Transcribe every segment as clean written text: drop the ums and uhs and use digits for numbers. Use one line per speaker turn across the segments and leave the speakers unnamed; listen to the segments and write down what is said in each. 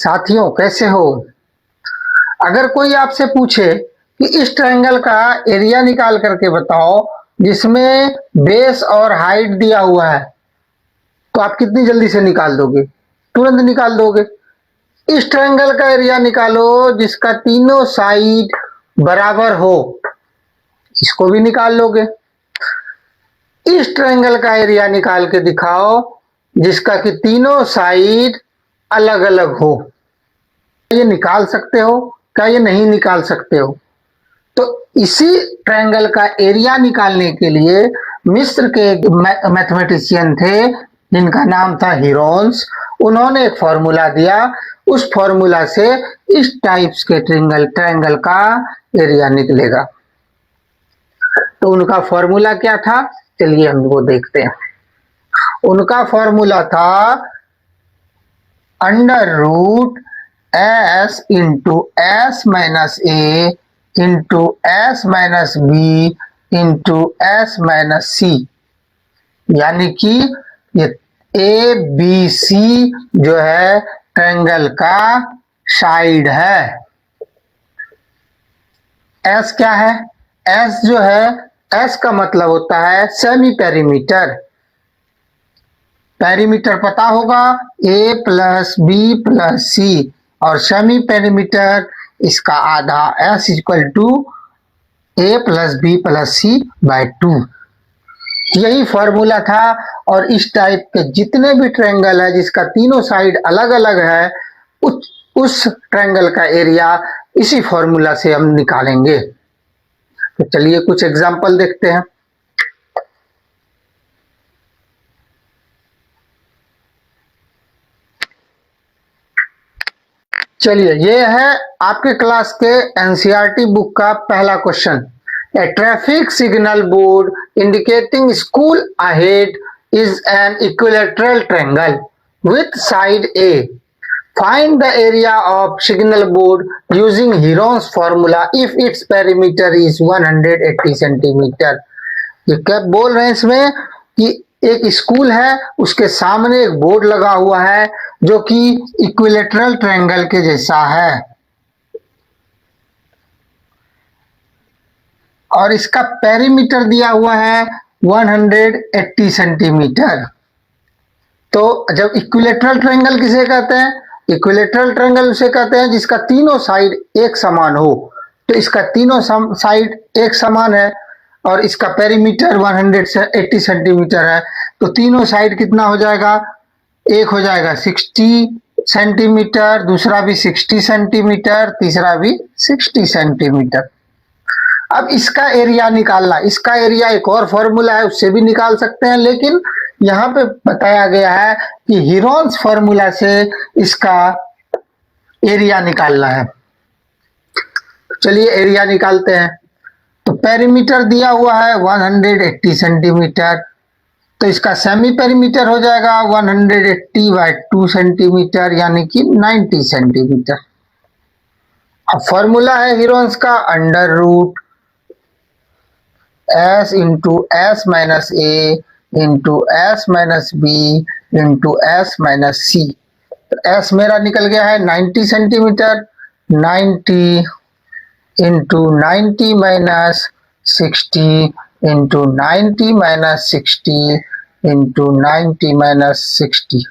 साथियों कैसे हो। अगर कोई आपसे पूछे कि इस ट्रायंगल का एरिया निकाल करके बताओ जिसमें बेस और हाइट दिया हुआ है, तो आप कितनी जल्दी से निकाल दोगे? तुरंत निकाल दोगे। इस ट्रायंगल का एरिया निकालो जिसका तीनों साइड बराबर हो, इसको भी निकाल लोगे। इस ट्रायंगल का एरिया निकाल के दिखाओ जिसका कि तीनों साइड अलग अलग हो। ये निकाल सकते हो? क्या ये नहीं निकाल सकते हो? तो इसी ट्रायंगल का एरिया निकालने के लिए मिस्र के मैथमेटिशियन थे जिनका नाम था हीरोन्स। उन्होंने एक फॉर्मूला दिया, उस फॉर्मूला से इस टाइप्स के ट्रायंगल का एरिया निकलेगा। तो उनका फॉर्मूला क्या था, चलिए हम वो देखते हैं। उनका फॉर्मूला था under root S into S minus A into S minus B into S minus C, यानी कि ये ए बी सी जो है ट्रायंगल का साइड है। एस क्या है? एस जो है, एस का मतलब होता है सेमी पेरीमीटर। पेरीमीटर पता होगा, A plus B plus C, और सेमी पेरीमीटर इसका आधा, S equal to A plus B plus C by 2। यही फॉर्मूला था। और इस टाइप के जितने भी ट्रायंगल है जिसका तीनों साइड अलग अलग है, उस ट्रायंगल का एरिया इसी फॉर्मूला से हम निकालेंगे। तो चलिए कुछ एग्जांपल देखते हैं। चलिए, ये है आपके क्लास के एनसीईआरटी बुक का पहला question. A traffic signal board indicating school ahead is an equilateral triangle with side A. Find the area of signal board using Heron's formula if its perimeter is 180 centimeter. ये क्या बोल रहे हैं इसमें कि एक स्कूल है, उसके सामने एक बोर्ड लगा हुआ है जो कि इक्विलेटरल ट्रायंगल के जैसा है, और इसका पेरीमीटर दिया हुआ है 180 सेंटीमीटर। तो जब इक्विलेटरल ट्रायंगल किसे कहते हैं? इक्विलेटरल ट्रायंगल उसे कहते हैं जिसका तीनों साइड एक समान हो। तो इसका तीनों साइड एक समान है और इसका पेरीमीटर 180 सेंटीमीटर है। तो तीनों साइड कितना हो जाएगा? एक हो जाएगा 60 सेंटीमीटर, दूसरा भी 60 सेंटीमीटर, तीसरा भी 60 सेंटीमीटर। अब इसका एरिया निकालना, इसका एरिया एक और फॉर्मूला है, उससे भी निकाल सकते हैं, लेकिन यहाँ पे बताया गया है कि हीरोन्स फॉर्मूला से इसका एरिया निकालना है। चलिए एरिया निकालते हैं। तो पेरीमीटर दिया हुआ है 180 सेंटीमीटर, तो इसका सेमी पेरीमीटर हो जाएगा 180 बाय 2 सेंटीमीटर, यानी कि 90 सेंटीमीटर। अब फॉर्मूला है हीरोन्स का under root S into S minus A into S minus B into S minus C. तो एस मेरा निकल गया है 90 centimetre, 90 into 90 minus 60 into 90 minus 60 into 90 minus 60,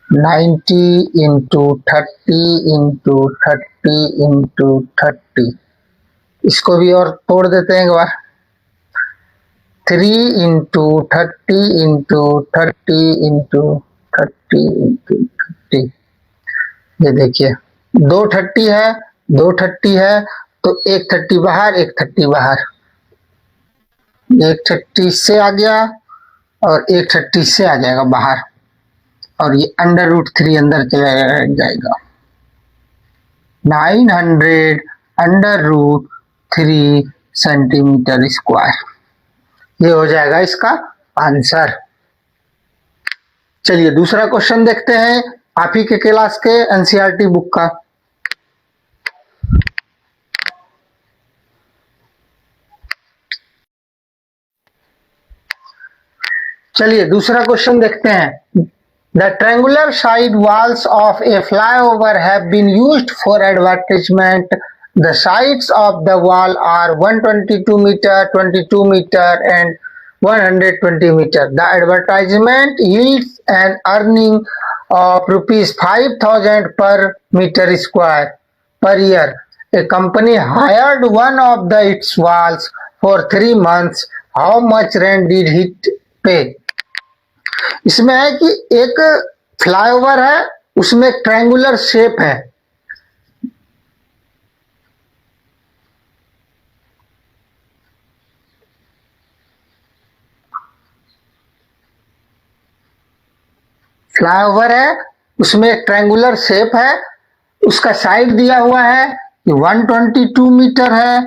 90 into 30 into 30 into 30। इसको भी और तोड़ देते हैं एक बार। 3 इंटू 30 इंटू 30 इंटू 30 इंटू 30। ये देखिए 230 है, 230 है, तो एक 30 बाहर, एक 30 बाहर, एक 30 से आ गया और एक 30 से आ जाएगा बाहर, और ये अंडर रूट 3 अंदर चला जाएगा। 900 अंडर रूट 3 सेंटीमीटर स्क्वायर, ये हो जाएगा इसका आंसर। चलिए दूसरा क्वेश्चन देखते हैं आप ही के क्लास के एनसीईआरटी बुक का। चलिए दूसरा क्वेश्चन देखते हैं। The triangular side walls of a flyover have been used for advertisement. The sides of the wall are 122 meter, 22 meter and 120 meter. The advertisement yields an earning of rupees 5,000 per meter square per year. A company hired one of its walls for 3 months. How much rent did it pay? इसमें है कि एक flyover है, उसमें एक triangular shape है। Flyover है, उसमें एक ट्रायंगुलर शेप है, उसका साइड दिया हुआ है कि 122 मीटर है,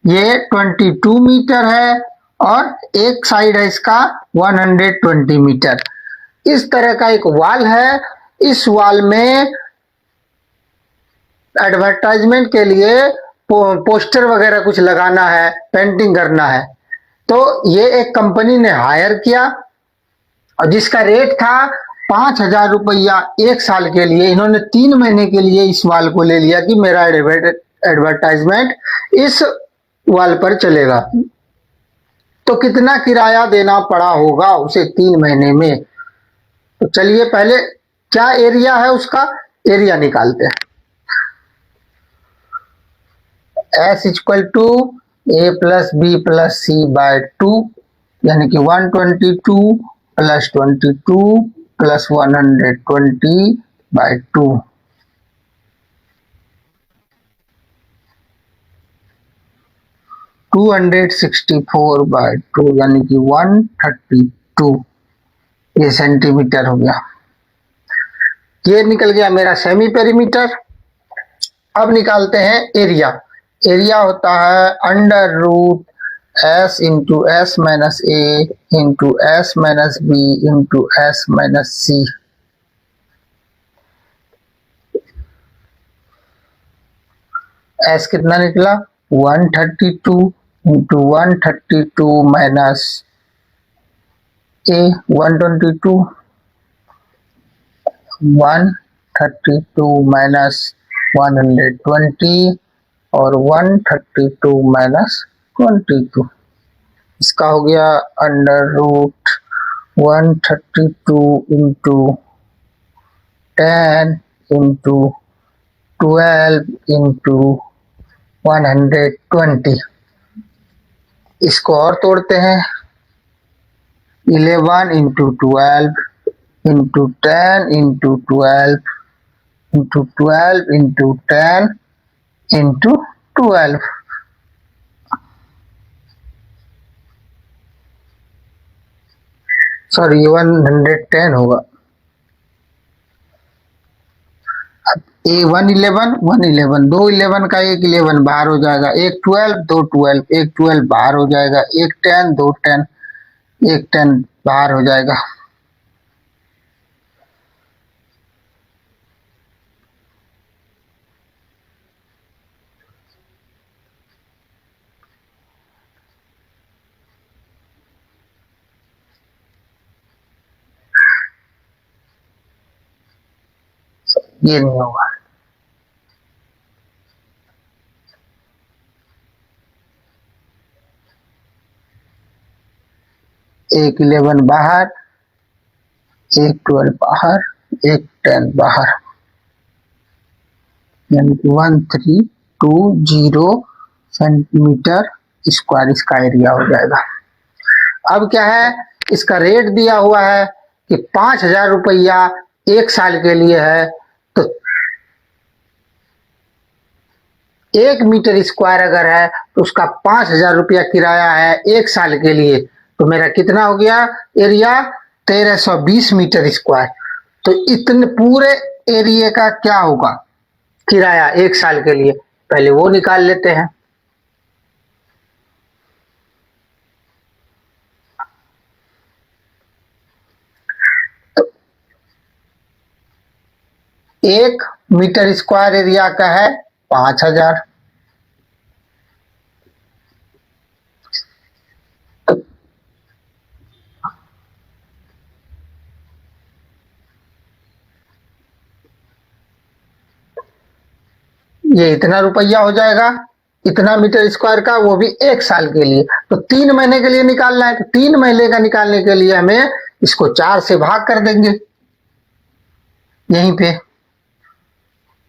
ये 22 मीटर है और एक साइड है इसका 120 मीटर। इस तरह का एक वॉल है। इस वॉल में एडवर्टाइजमेंट के लिए पोस्टर वगैरह कुछ लगाना है, पेंटिंग करना है, तो ये एक कंपनी ने हायर किया और जिसका रेट था 5,000 रुपया एक साल के लिए। इन्होंने 3 महीने के लिए इस वाल को ले लिया कि मेरा एडवर्टाइजमेंट इस वाल पर चलेगा। तो कितना किराया देना पड़ा होगा उसे 3 महीने में? तो चलिए पहले क्या एरिया है उसका एरिया निकालते हैं। S equal to a plus B plus C by 2, यानी कि 122 प्लस 22 प्लस 120 बाय 2। 264 बाय 2 यानी कि 132 ये सेंटीमीटर हो गया। ये निकल गया मेरा सेमी पेरीमीटर। अब निकालते हैं एरिया। एरिया होता है under root S into S minus A into S minus B into S minus C. S कितना निकला 132 इंटू 132 माइनस ए 122, 132 माइनस 120 और 132 माइनस 22। इसका हो गया under root 132 into 10 into 12 into 120। इसको और तोड़ते हैं 11 into 12 into 10 into 12 into 12 into 10 into 12। Sorry 110 होगा। ए 111 111 दो 11 का एक 11 बाहर हो जाएगा, एक 12 दो 12 एक 12 बाहर हो जाएगा, एक 10 दो 10 एक 10 बाहर हो जाएगा। ये नहीं होगा। एक 11 बाहर, एक 12 बाहर, एक 10 बाहर, यानी कि 1320 सेंटीमीटर स्क्वायर इसका एरिया हो जाएगा। अब क्या है, इसका रेट दिया हुआ है कि 5,000 रुपया एक साल के लिए है, तो 1 मीटर स्क्वायर अगर है तो उसका 5,000 रुपया किराया है एक साल के लिए। तो मेरा कितना हो गया एरिया 1320 मीटर स्क्वायर। तो इतने पूरे एरिया का क्या होगा किराया एक साल के लिए, पहले वो निकाल लेते हैं। तो 1 मीटर स्क्वायर एरिया का है 5,000। ये इतना रुपया हो जाएगा, इतना मीटर स्क्वायर का, वो भी 1 साल के लिए। तो 3 महीने के लिए निकालना है, तो 3 महीने का निकालने के लिए हमें इसको 4 से भाग कर देंगे यहीं पे।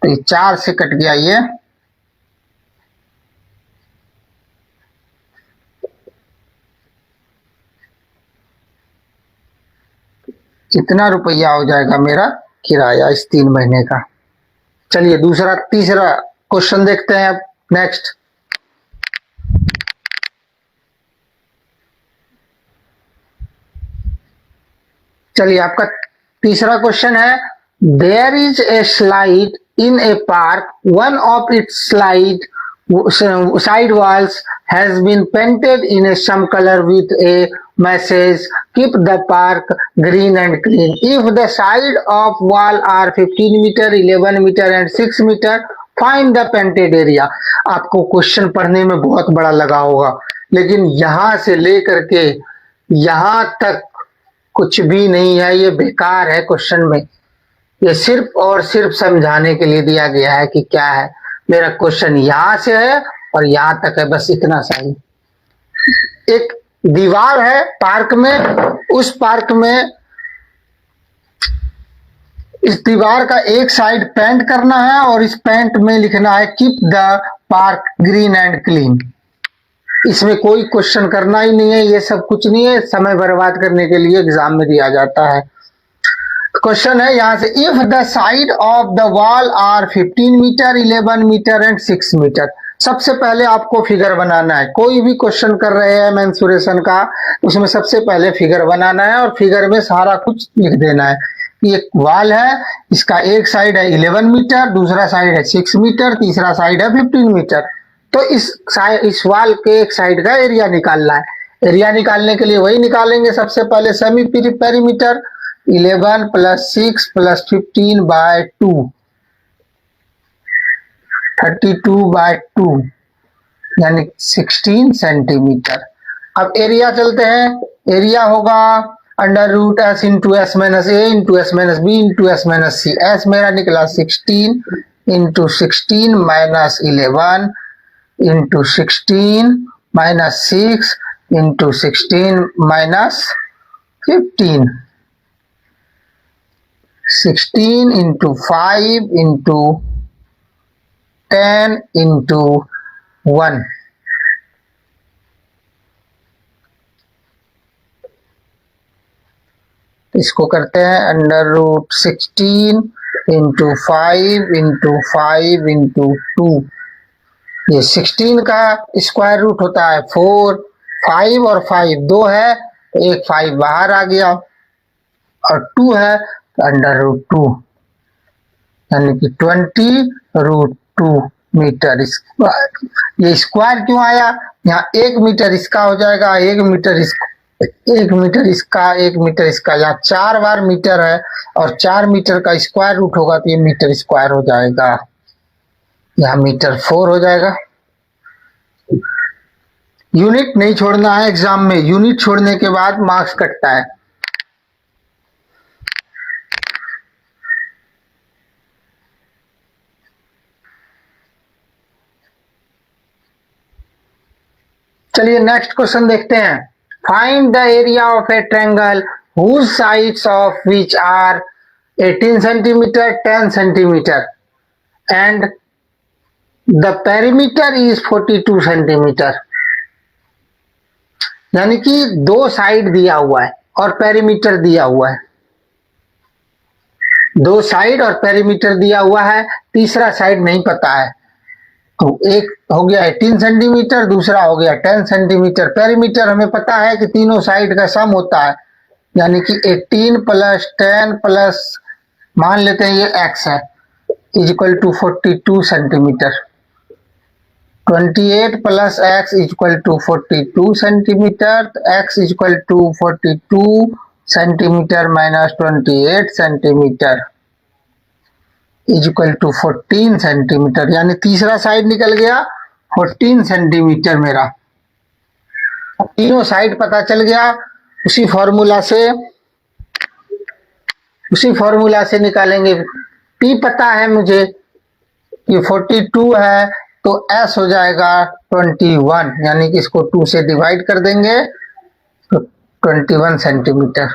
तो ये 4 से कट गया, ये इतना रुपया हो जाएगा मेरा किराया इस 3 महीने का। चलिए तीसरा क्वेश्चन देखते हैं अब। नेक्स्ट, चलिए आपका तीसरा क्वेश्चन है, there is a slide in a park, one of its side walls has been painted in a some color with a message, keep the park green and clean. If the side of wall are 15 meter, 11 meter and 6 meter, find the painted area. आपको question पढ़ने में बहुत बड़ा लगा होगा, लेकिन यहां से लेकर के यहां तक कुछ भी नहीं है, ये बेकार है क्वेश्चन में। ये सिर्फ और सिर्फ समझाने के लिए दिया गया है कि क्या है। मेरा क्वेश्चन यहां से है और यहां तक है, बस इतना सा ही। एक दीवार है पार्क में, उस पार्क में इस दीवार का एक साइड पेंट करना है और इस पेंट में लिखना है keep the park green and clean. इसमें कोई क्वेश्चन करना ही नहीं है, ये सब कुछ नहीं है, समय बर्बाद करने के लिए एग्जाम में दिया जाता है। क्वेश्चन है यहां से, if the side of the wall are 15 metre, 11 metre and 6 metre. सबसे पहले आपको फिगर बनाना है। कोई भी क्वेश्चन कर रहे हैं मेंसुरेशन का, उसमें सबसे पहले फिगर बनाना है और फिगर में सारा कुछ लिख देना है। ये वॉल है, इसका एक साइड है 11 मीटर, दूसरा साइड है 6 मीटर, तीसरा साइड है 15 मीटर। तो इस वॉल के एक साइड का एरिया निकालना है। एरिया निकालने के लिए वही निकालेंगे सबसे पहले, सेमी पेरीमीटर 11 + 6 + 15/2, 32/2 यानी 16 सेंटीमीटर। अब एरिया चलते हैं। एरिया होगा √S × S - A × S - B × S - C। S मेरा निकला 16 × 16 - 11 × 16 - 6 × 16 - 15, 16 × 5 × 10 × 1। इसको करते हैं √16 × 5 × 5 × 2। ये 16 का स्क्वायर रूट होता है 4, 5 और 5 2 है तो एक 5 बाहर आ गया, और 2 है तो √2 यानी कि 20√2 मीटर स्क्वायर। ये स्क्वायर क्यों आया? यहाँ 1 मीटर इसका हो जाएगा, 1 मीटर इसका, 1 मीटर इसका, 1 मीटर इसका। यहाँ 4 बार मीटर है और 4 मीटर का स्क्वायर रूट होगा तो ये मीटर स्क्वायर हो जाएगा। यहाँ मीटर 4 हो जाएगा। यूनिट नहीं छोड़ना है एग्जाम में, यूनिट छोड़ने के बाद मार्क्स कटता है। चलिए नेक्स्ट क्वेश्चन देखते हैं। Find the area of a triangle whose sides of which are 18 centimetre, 10 centimetre and the perimeter is 42 centimetre. यानी कि 2 साइड दिया हुआ है और पेरीमीटर दिया हुआ है। 2 साइड और पेरीमीटर दिया हुआ है, तीसरा साइड नहीं पता है। तो एक हो गया 18 सेंटीमीटर, दूसरा हो गया 10 सेंटीमीटर। पेरीमीटर हमें पता है कि तीनों साइड का सम होता है, यानी कि 18 + 10 प्लस मान लेते हैं ये x है, = 42 centimetre. 28 + x = 42 centimetre. x = 42 centimetre - 28 centimetre = 14 centimetre, यानी तीसरा साइड निकल गया 14 सेंटीमीटर मेरा। तीनों साइड पता चल गया। उसी फॉर्मूला से निकालेंगे। P पता है मुझे, ये 42 है तो S हो जाएगा 21, यानी कि इसको 2 से डिवाइड कर देंगे तो 21 सेंटीमीटर।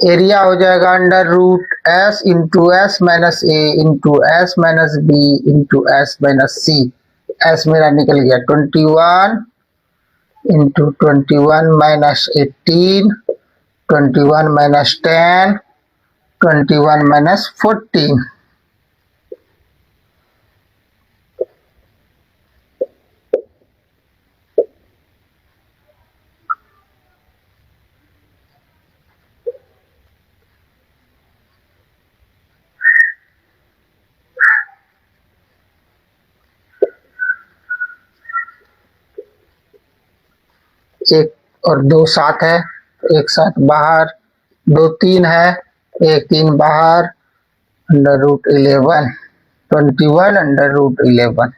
एरिया हो जाएगा under root S into S minus A into S minus B into S minus C. S मेरा निकल गया 21 इंटू 21 माइनस 18, 21 माइनस 10, 21 माइनस 14। एक और दो सात है, एक सात बाहर, दो तीन है, एक तीन बाहर, अंडर रूट 11, 21 अंडर रूट 11।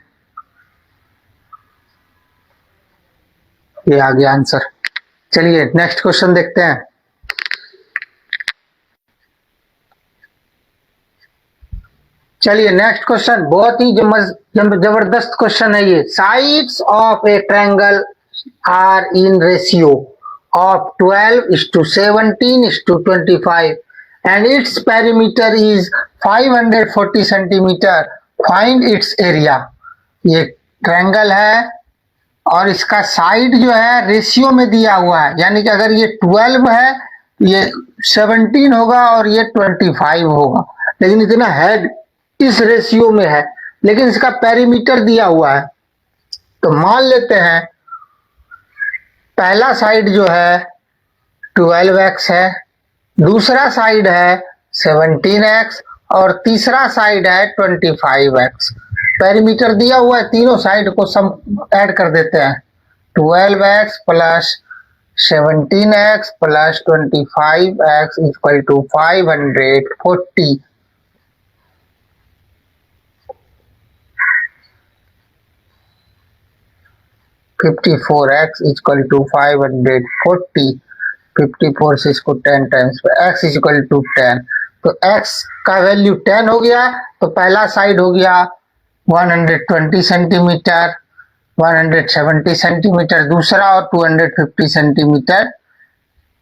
ये आ गया आंसर। चलिए नेक्स्ट क्वेश्चन देखते हैं। चलिए नेक्स्ट क्वेश्चन बहुत ही जबरदस्त क्वेश्चन है ये। Sides of a triangle are in ratio of 12:17:25 and its perimeter is 540 centimeter. Find its area। ये ट्रायंगल है और इसका साइड जो है रेशियो में दिया हुआ है, यानी कि अगर ये 12 है ये 17 होगा और ये 25 होगा, लेकिन इतना हेड इस रेशियो में है, लेकिन इसका पेरीमीटर दिया हुआ है। तो मान लेते हैं पहला साइड जो है 12x है, दूसरा साइड है 17x और तीसरा साइड है 25x। पेरीमीटर दिया हुआ है, तीनों साइड को सम ऐड कर देते हैं। 12x plus 17x plus 25x equal to 540। 54x equal to 540। 54 से इसको 10 टाइम्स x इक्वल टू 10, तो x का वैल्यू 10 हो गया। तो पहला साइड हो गया 120 सेंटीमीटर, 170 सेंटीमीटर दूसरा और 250 सेंटीमीटर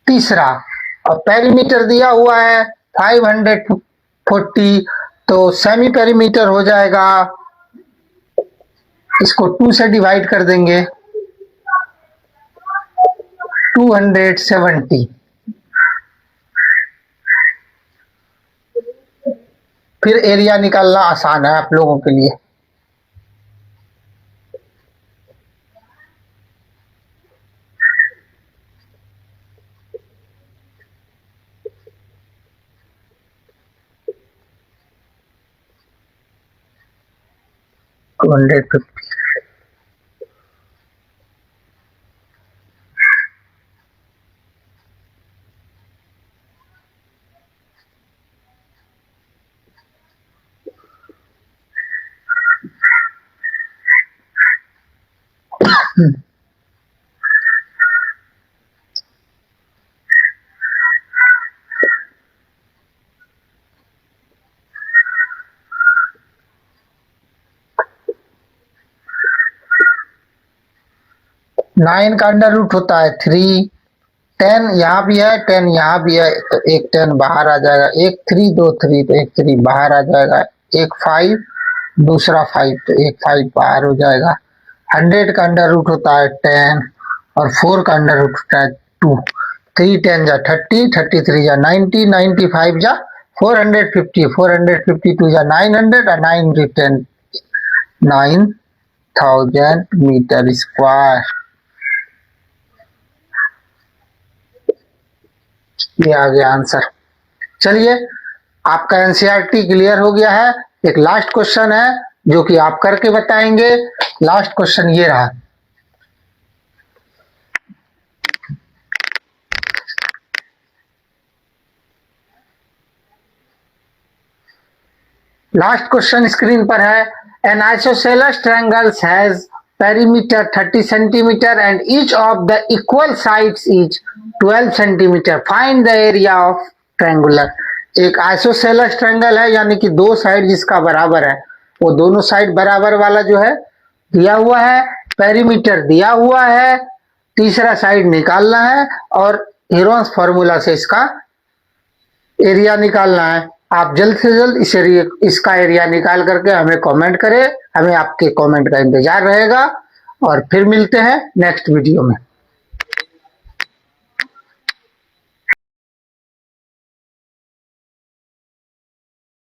तीसरा, और पेरीमीटर दिया हुआ है 540, तो सेमी पेरीमीटर हो जाएगा, इसको 2 से डिवाइड कर देंगे 270। फिर एरिया निकालना आसान है आप लोगों के लिए। टू 250। नाइन का अंडर रूट होता है 3, 10 यहाँ भी है 10 यहाँ भी है, तो एक 10 बाहर आ जाएगा, एक 3 दो 3 तो एक 3 बाहर आ जाएगा, एक 5 दूसरा 5 तो एक 5 बाहर हो जाएगा। 100 का अंडर रूट होता है 10 और 4 का अंडर रूट होता है 2। 3 10 जा 30, 33 जा 90, 95 जा 450, 452 जा 900 और 9 10 9000 मीटर स्क्वायर। ये आ गया आंसर। चलिए आपका एनसीईआरटी क्लियर हो गया है। एक लास्ट क्वेश्चन है जो कि आप करके बताएंगे। लास्ट क्वेश्चन ये रहा। लास्ट क्वेश्चन स्क्रीन पर है। N isosceles triangles has perimeter 30 centimeter and each of the equal sides is 12 centimeter. Find the area of triangular। एक आइसोसेलेस ट्रायंगल है, यानी कि दो साइड जिसका बराबर है, वो दोनों साइड बराबर वाला जो है दिया हुआ है, पेरीमीटर दिया हुआ है, तीसरा साइड निकालना है और हीरोन्स फॉर्मूला से इसका एरिया निकालना है। आप जल्द से जल्द इसका एरिया निकाल करके हमें कमेंट करें, हमें आपके कमेंट का इंतजार रहेगा और फिर मिलते हैं नेक्स्ट वीडियो में।